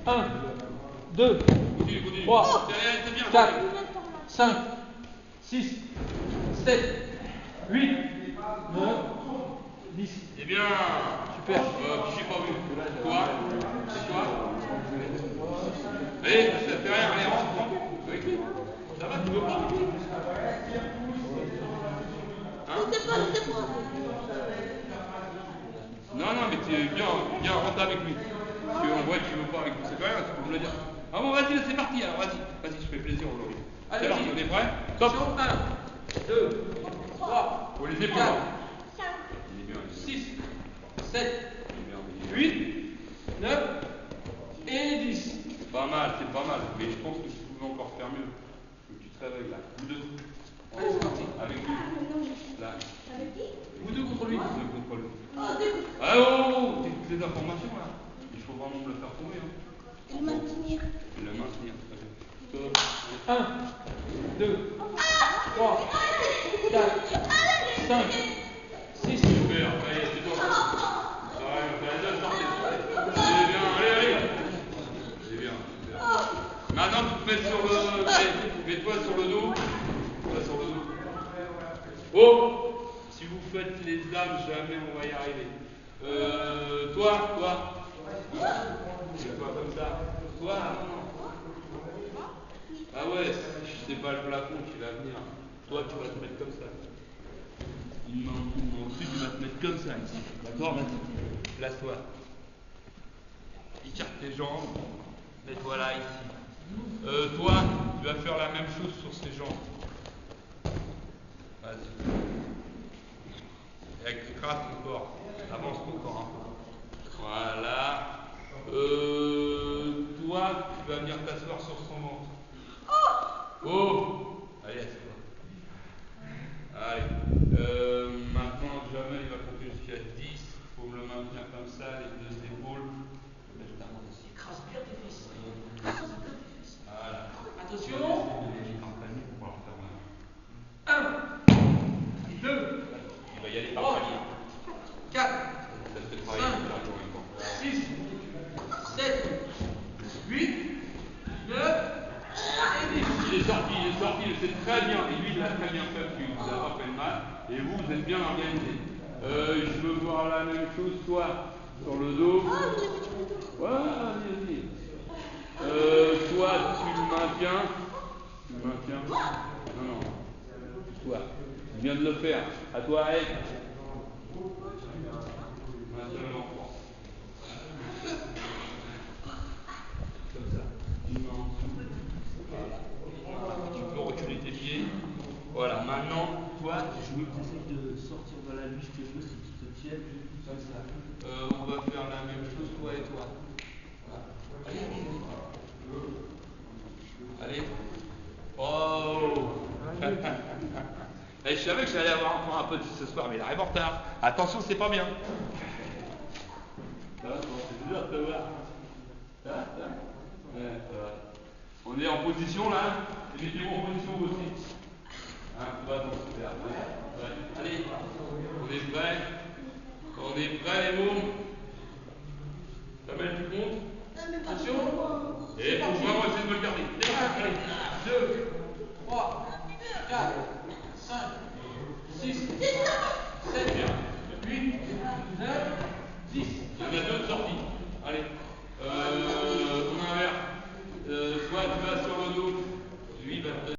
1, 2, Continue. 3, C'est bien. 4, 5, 6, 7, 8, 9, 10. C'est bien. Super. J'ai pas vu. Toi. C'est toi. Allez, ça fait rien. Allez, rentre. Avec lui. Ça va, tu veux pas? Hein? Non, mais tu viens, rentre avec lui. Tu voit que tu veux pas avec lui. C'est pas rien, tu peux me le dire. Ah bon, vas-y, c'est parti. Alors, vas-y, je fais plaisir aujourd'hui. Allez, alors, on est prêt? Top. 1, 2, 3, Pour les épaules. 4, Il est bien. 6, 7, Il est bien. 8, 9 et 10. C'est pas mal. Mais je pense que tu pouvais encore faire mieux. Faut que tu te réveilles là. Vous deux. Allez, c'est parti. Avec lui. Là. Vous deux contre lui. Vous deux contre lui. Ah oh, toutes les informations là. Il faut vraiment me le faire tomber. Hein. Et le maintenir. Et le maintenir. Stop. 1, 2, 3, 4, 5, 6. Super, allez, c'est toi. Ça arrive, t'as déjà sorti. C'est bien, allez. C'est bien, super. Maintenant, tu te mets sur le. Allez, mets-toi sur le dos. Oh! Si vous faites les dames, jamais on va y arriver. Toi. C'est pas comme ça. Toi, non. Ah ouais, je sais pas le plafond qui va venir. Toi, tu vas te mettre comme ça. Une main au-dessus, tu vas te mettre comme ça ici. D'accord? Vas-y. Place-toi. Écarte tes jambes. Mets-toi là, ici. Toi, tu vas faire la même chose sur ces jambes. Vas-y. Et écrase ton corps. Avance ton corps un peu. Voilà. Toi, tu vas venir t'asseoir sur son ventre. Oh! Allez, assieds-toi. Allez. Maintenant, jamais il va compter jusqu'à 10. Il faut me le maintenir comme ça, les deux épaules. Écrase bien tes fesses. Voilà. Attention. 1, 2, Il va y aller par 3, palier. 4, Ça te fait travailler 5, le cardio en même temps. 6, 7, 8, 9 et 10. Il est sorti, c'est très bien. Et lui, il a très bien fait, parce qu'il vous a pas fait de mal. Et vous êtes bien organisé. Je veux voir la même chose, toi, sur le dos. Ouais, vas-y. Toi, tu le maintiens. Non. Toi, tu viens de le faire. À toi, Alex. Maintenant. Comme ça. Voilà. Tu peux reculer tes pieds. Voilà. Maintenant, toi, je veux que tu essayes de sortir de la luge que je veux, c'est que tu te tiennes comme ça. On va faire la même chose, toi et toi. Voilà. Allez. Oh. Et je savais que j'allais avoir encore un peu de ce soir, mais il arrive en retard. Attention, c'est pas bien. C'est dur de te voir. Ça va. On est en position là. Mettez-vous en position vous aussi. Super. Ouais. Allez, on est prêts les mômes.